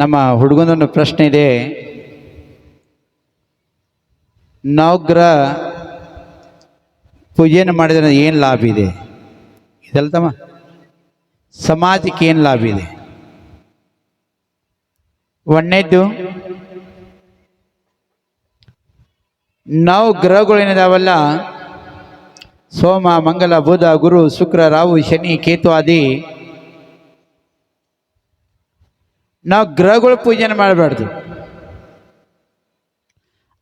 ನಮ್ಮ ಹುಡುಗನೊಂದು ಪ್ರಶ್ನೆ ಇದೆ. ನವಗ್ರಹ ಪೂಜೆಯನ್ನು ಮಾಡಿದ್ರೆ ಏನು ಲಾಭ ಇದೆ? ಇದೆಲ್ಲ ತಮ್ಮ ಸಮಾಜಕ್ಕೆ ಏನು ಲಾಭ ಇದೆ? ಒಂದನೇದ್ದು, ನವಗ್ರಹಗಳು ಏನಿದಾವಲ್ಲ, ಸೋಮ, ಮಂಗಲ, ಬುಧ, ಗುರು, ಶುಕ್ರ, ರಾಹು, ಶನಿ, ಕೇತು ಆದಿ ನಾವು ಗ್ರಹಗಳು ಪೂಜೆನ ಮಾಡಬಾರ್ದು.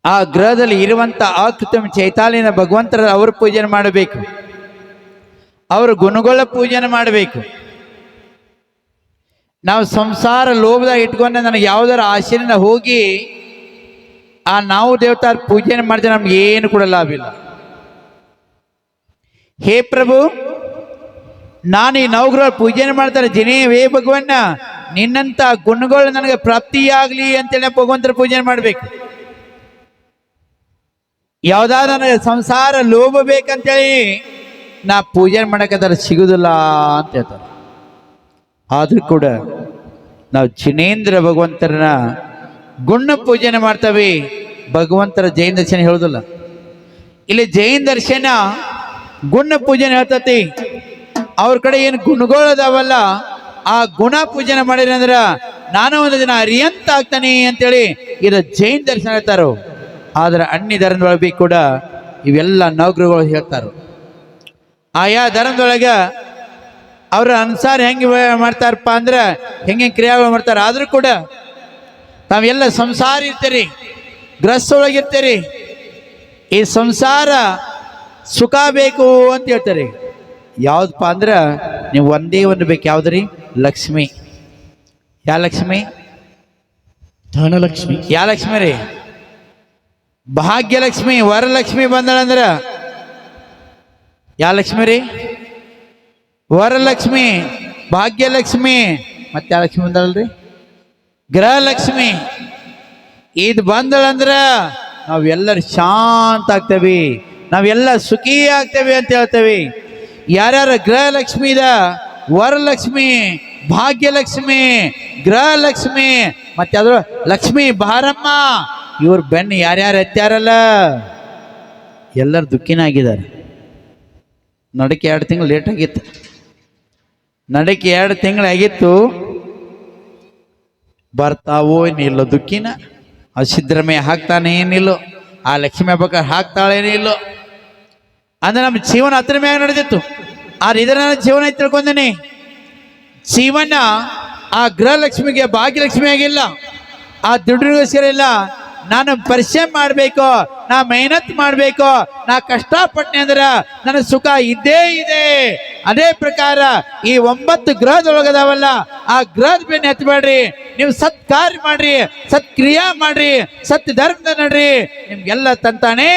ಆ ಗ್ರಹದಲ್ಲಿ ಇರುವಂಥ ಆಕೃತಮ ಚೈತಾಲಿನ ಭಗವಂತರ ಅವ್ರ ಪೂಜೆನ ಮಾಡಬೇಕು, ಅವ್ರ ಗುಣಗಳ ಪೂಜೆನ ಮಾಡಬೇಕು. ನಾವು ಸಂಸಾರ ಲೋಭದಾಗ ಇಟ್ಕೊಂಡೆ ನನಗೆ ಯಾವುದರ ಆಶೆಯಿಂದ ಹೋಗಿ ಆ ನಾವು ದೇವತಾರ ಪೂಜೆನ ಮಾಡಿದ್ರೆ ನಮ್ಗೆ ಏನು ಕೂಡ ಲಾಭ ಇಲ್ಲ. ಹೇ ಪ್ರಭು, ನಾನು ಈ ನವಗ್ರಹ ಪೂಜೆನ ಮಾಡ್ತಾರೆ ಜಿನೇವೇ ಭಗವನ್ನ, ನಿನ್ನಂತ ಗುಣಗಳು ನನಗೆ ಪ್ರಾಪ್ತಿಯಾಗಲಿ ಅಂತೇಳಿ ಭಗವಂತರ ಪೂಜೆ ಮಾಡಬೇಕು. ಯಾವ್ದಾದ್ರು ನನಗೆ ಸಂಸಾರ ಲೋಭ ಬೇಕಂತೇಳಿ ನಾ ಪೂಜೆ ಮಾಡಕ್ಕಾದ್ರೆ ಸಿಗುದಿಲ್ಲ ಅಂತ ಹೇಳ್ತಾರೆ. ಆದ್ರೂ ಕೂಡ ನಾವು ಜಿನೇಂದ್ರ ಭಗವಂತರನ್ನ ಗುಣ ಪೂಜೆನ ಮಾಡ್ತೇವೆ, ಭಗವಂತರ ಜೈನ ದರ್ಶನ ಹೇಳುದಿಲ್ಲ. ಇಲ್ಲಿ ಜೈನ ದರ್ಶನ ಗುಣ ಪೂಜೆನ ಹೇಳ್ತತಿ. ಅವ್ರ ಕಡೆ ಏನು ಗುಣಗಳು ಅದಾವಲ್ಲ, ಆ ಗುಣ ಪೂಜನೆ ಮಾಡಿದ್ರೆ ಅಂದ್ರೆ ನಾನು ಒಂದು ದಿನ ಅರಿಯಂತ ಆಗ್ತಾನೆ ಅಂತೇಳಿ ಇದು ಜೈನ ದರ್ಶನ ಹೇಳ್ತಾರೋ. ಆದ್ರೆ ಅನ್ಯ ಧರ್ಮದೊಳಗೆ ಕೂಡ ಇವೆಲ್ಲ ನವಗ್ರಹಗಳು ಹೇಳ್ತಾರೋ. ಆಯಾ ಧರ್ಮದೊಳಗೆ ಅವ್ರ ಅನುಸಾರ ಹೆಂಗೆ ಮಾಡ್ತಾರಪ್ಪ ಅಂದ್ರೆ ಹೆಂಗೆ ಕ್ರಿಯಾಗಳು ಮಾಡ್ತಾರೆ. ಆದ್ರೂ ಕೂಡ ತಾವೆಲ್ಲ ಸಂಸಾರ ಇರ್ತೀರಿ, ಗ್ರಸ್ತೊಳಗಿರ್ತೀರಿ, ಈ ಸಂಸಾರ ಸುಖ ಬೇಕು ಅಂತ ಹೇಳ್ತಾರೆ. ಯಾವ್ದಪ್ಪ ಅಂದ್ರೆ ನೀವು ಒಂದೇ ಒಂದು ಬೇಕು, ಯಾವ್ದ್ರಿ? ಲಕ್ಷ್ಮಿ. ಯಾವ ಲಕ್ಷ್ಮಿ? ಧನಲಕ್ಷ್ಮಿ. ಯಾವ ಲಕ್ಷ್ಮಿ ರೀ? ಭಾಗ್ಯಲಕ್ಷ್ಮಿ, ವರಲಕ್ಷ್ಮಿ ಬಂದಳಂದ್ರ ಯಾವ ಲಕ್ಷ್ಮಿ ರೀ? ವರಲಕ್ಷ್ಮಿ, ಭಾಗ್ಯಲಕ್ಷ್ಮಿ. ಮತ್ತೆ ಯಾವ ಲಕ್ಷ್ಮಿ ಬಂದಳಲ್ರಿ? ಗೃಹಲಕ್ಷ್ಮಿ. ಇದು ಬಂದಳಂದ್ರ ನಾವೆಲ್ಲರೂ ಶಾಂತ ಆಗ್ತೇವಿ, ನಾವೆಲ್ಲ ಸುಖಿ ಆಗ್ತೇವೆ ಅಂತ ಹೇಳ್ತೇವೆ. ಯಾರ್ಯಾರ ಗೃಹಲಕ್ಷ್ಮಿ ಇದ, ವರಲಕ್ಷ್ಮಿ, ಭಾಗ್ಯಲಕ್ಷ್ಮಿ, ಗೃಹಲಕ್ಷ್ಮಿ, ಮತ್ತೆ ಅದ್ರ ಲಕ್ಷ್ಮಿ ಬಾರಮ್ಮ, ಇವ್ರ ಬೆನ್ನು ಯಾರ್ಯಾರು ಎತ್ತಾರಲ್ಲ ಎಲ್ಲರೂ ದುಃಖಿನಾಗಿದ್ದಾರೆ. ನಡಕ್ಕೆ 2 ತಿಂಗಳು ಲೇಟ್ ಆಗಿತ್ತು, ನಡಕ್ಕೆ 2 ತಿಂಗಳು ಆಗಿತ್ತು. ಬರ್ತಾವೋ ಏನಿಲ್ಲೋ ದುಃಖಿನ, ಆ ಸಿದ್ದರಾಮಯ್ಯ ಹಾಕ್ತಾನೆ ಏನಿಲ್ಲೋ, ಆ ಲಕ್ಷ್ಮೀ ಹಬ್ಬಕ್ಕ ಹಾಕ್ತಾಳೇನಿಲ್ಲೋ ಅಂದ್ರೆ ನಮ್ಮ ಜೀವನ ಹತ್ರ ಮ್ಯಾಗ ನಡೆದಿತ್ತು. ಆದ್ರೆ ಇದರ ಜೀವನ ತಿಳ್ಕೊಂಡೇನೆ. ಜೀವನ ಆ ಗೃಹಲಕ್ಷ್ಮಿಗೆ ಭಾಗ್ಯಲಕ್ಷ್ಮಿ ಆಗಿಲ್ಲ, ಆ ದುಡ್ಡಿಗೋಸ್ಕರ ಇಲ್ಲ. ನಾನು ಪರಿಶ್ರಮ ಮಾಡಬೇಕು, ನಾ ಮೆಹನತ್ ಮಾಡಬೇಕು, ನಾ ಕಷ್ಟಪಟ್ಟೆ ಅಂದ್ರೆ ನನ್ನ ಸುಖ ಇದ್ದೇ ಇದೆ. ಅದೇ ಪ್ರಕಾರ ಈ 9 ಗ್ರಹದೊಳಗದಾವಲ್ಲ, ಆ ಗ್ರಹದ ಬೆನ್ನು ಎತ್ತಬೇಡ್ರಿ. ನೀವು ಸತ್ಕಾರ್ಯ ಮಾಡ್ರಿ, ಸತ್ಕ್ರಿಯಾ ಮಾಡ್ರಿ, ಸತ್ಯ ಧರ್ಮದ ನಡ್ರಿ, ನಿಮ್ಗೆಲ್ಲ ತಂತಾನೆ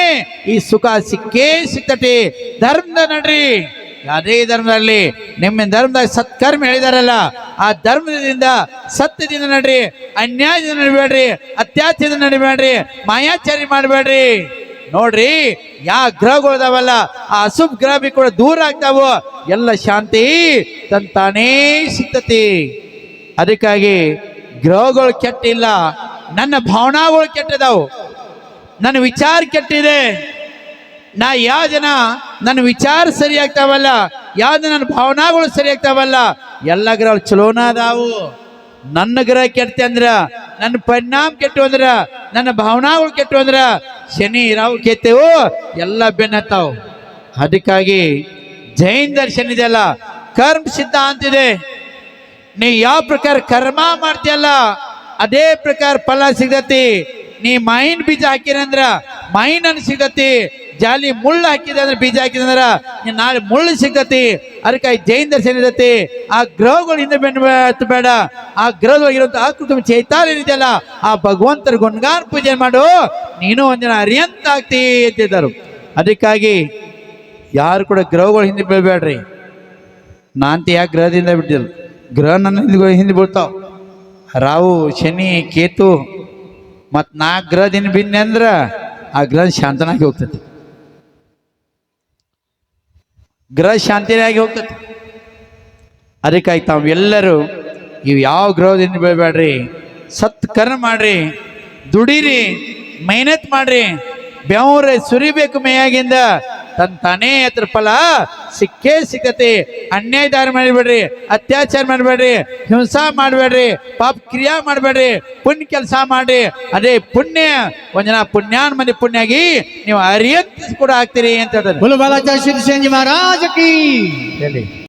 ಈ ಸುಖ ಸಿಕ್ಕೇ ಸಿಕ್ತತಿ. ಧರ್ಮದ ನಡ್ರಿ, ಯಾವುದೇ ಧರ್ಮದಲ್ಲಿ ನಿಮ್ಮ ಧರ್ಮದಾಗ ಸತ್ಕರ್ಮ ಹೇಳಿದಾರಲ್ಲ, ಆ ಧರ್ಮದಿಂದ ಸತ್ಯದಿಂದ ನಡ್ರಿ, ಅನ್ಯಾಯದಿಂದ ನಡಿಬೇಡ್ರಿ, ಅತ್ಯಾಚಾರದಿಂದ ನಡಿಬೇಡ್ರಿ, ಮಾಯಾಚಾರಿ ಮಾಡಬೇಡ್ರಿ. ನೋಡ್ರಿ, ಯಾವ ಗ್ರಹಗಳು ಅದಾವಲ್ಲ ಆ ಅಶುಭ ಗ್ರಹ ಬಿ ಕೂಡ ದೂರ ಆಗ್ತಾವೋ, ಎಲ್ಲ ಶಾಂತಿ ತಂತಾನೇ ಸಿಗ್ತತಿ. ಅದಕ್ಕಾಗಿ ಗ್ರಹಗಳು ಕೆಟ್ಟಿಲ್ಲ, ನನ್ನ ಭಾವನಾಗಳು ಕೆಟ್ಟದಾವು, ನನ್ನ ವಿಚಾರ ಕೆಟ್ಟಿದೆ. ನಾ ಯಾವ ಜನ ನನ್ನ ವಿಚಾರ ಸರಿ ಆಗ್ತಾವಲ್ಲ, ಯಾವ್ದು ನನ್ನ ಭಾವನಾಗಳು ಸರಿ ಆಗ್ತಾವಲ್ಲ, ಎಲ್ಲ ಗ್ರಹಗಳು ಚಲೋನ ಅದಾವು. ನನ್ನ ಗ್ರಹ ಕೆಟ್ಟ ಅಂದ್ರ, ನನ್ನ ಪರಿಣಾಮ ಕೆಟ್ಟು ಅಂದ್ರ, ನನ್ನ ಭಾವನಾಗಳು ಕೆಟ್ಟು ಅಂದ್ರ ಶನಿ ರಾಹು ಕೆತ್ತೇವು ಎಲ್ಲ ಬೆನ್ನತ್ತಾವು. ಅದಕ್ಕಾಗಿ ಜೈನ ದರ್ಶನ ಇದೆಯಲ್ಲ, ಕರ್ಮ ಸಿದ್ಧಾಂತ ಇದೆ. ನೀ ಯಾವ ಪ್ರಕಾರ ಕರ್ಮ ಮಾಡ್ತೀಯಲ್ಲ ಅದೇ ಪ್ರಕಾರ ಫಲ ಸಿಗತಿ. ನೀ ಮೈನ್ ಬೀಜ ಹಾಕಿರಂದ್ರ ಮೈನ್ ಅನ್ನು ಸಿಗತಿ, ಜಾಲಿ ಮುಳ್ಳು ಹಾಕಿದೆ ಅಂದ್ರೆ ಬೀಜ ಹಾಕಿದಂದ್ರ ನಾಳೆ ಮುಳ್ಳು ಸಿಗತಿ. ಅದಕ್ಕಾಗಿ ಜೈನ ದರ್ಶನ ಇರತಿ. ಆ ಗ್ರಹಗಳು ಹಿಂದೆ ಬೇಡ, ಆ ಗ್ರಹದೊಳಗಿರುವಂತ ಆಕೃತಿ ಚೈತಾಲ್ಯ ಇದೆಯಲ್ಲ, ಆ ಭಗವಂತರ ಗುಣಗಾನ ಪೂಜೆ ಮಾಡು, ನೀನು ಒಂದಿನ ಅರಿಯಂತ ಆಗ್ತಿ ಅಂತಿದ್ದರು. ಅದಕ್ಕಾಗಿ ಯಾರು ಕೂಡ ಗ್ರಹಗಳು ಹಿಂದೆ ಬೀಳ್ಬೇಡ್ರಿ. ನಾಂತ ಯಾಕೆ ಗ್ರಹದಿಂದ ಬಿಟ್ಟಿಲ್ಲ, ಗ್ರಹ ನನ್ನ ಹಿಂದೆ ಬೀಳ್ತಾವ. ರಾಹು, ಶನಿ, ಕೇತು ಮತ್ತು 4 ಗ್ರಹದಿಂದ ಬಿನ್ನೆ ಅಂದ್ರ ಆ ಗ್ರಹ ಶಾಂತನಾಗಿ ಹೋಗ್ತದೆ, ಗ್ರಹ ಶಾಂತಿಯಾಗಿ ಹೋಗ್ತದೆ. ಅದಕ್ಕಾಗಿ ತಾವೆಲ್ಲರೂ ಇವು ಯಾವ ಗ್ರಹದಿಂದ ಬೀಳ್ಬೇಡ್ರಿ, ಸತ್ಕರ್ಮ ಮಾಡ್ರಿ, ದುಡಿರಿ, ಮೆಹನತ್ ಮಾಡ್ರಿ, ಬೆವ್ರೆ ಸುರಿಬೇಕು ಮೈಯಾಗಿಂದ, ತಾನೇ ಅದ್ರ ಫಲ ಸಿಕ್ಕೇ ಸಿಕ್ಕತಿ. ಅನ್ಯಾಯ ದಾರಿ ಮಾಡಬೇಡ್ರಿ, ಅತ್ಯಾಚಾರ ಮಾಡಬೇಡ್ರಿ, ಹಿಂಸಾ ಮಾಡಬೇಡ್ರಿ, ಪಾಪ ಕ್ರಿಯಾ ಮಾಡಬೇಡ್ರಿ, ಪುಣ್ಯ ಕೆಲಸ ಮಾಡ್ರಿ. ಅದೇ ಪುಣ್ಯ ಒಂದಿನ ಪುಣ್ಯಾನ್ ಮಂದಿ ಪುಣ್ಯಾಗಿ ನೀವು ಅರಿಯತ್ ಕೂಡ ಆಗ್ತೀರಿ ಅಂತ ಹೇಳ್ತಾರೆ. बोलो बालाजी श्री सेन जी महाराज की। ಹೇಳಿ.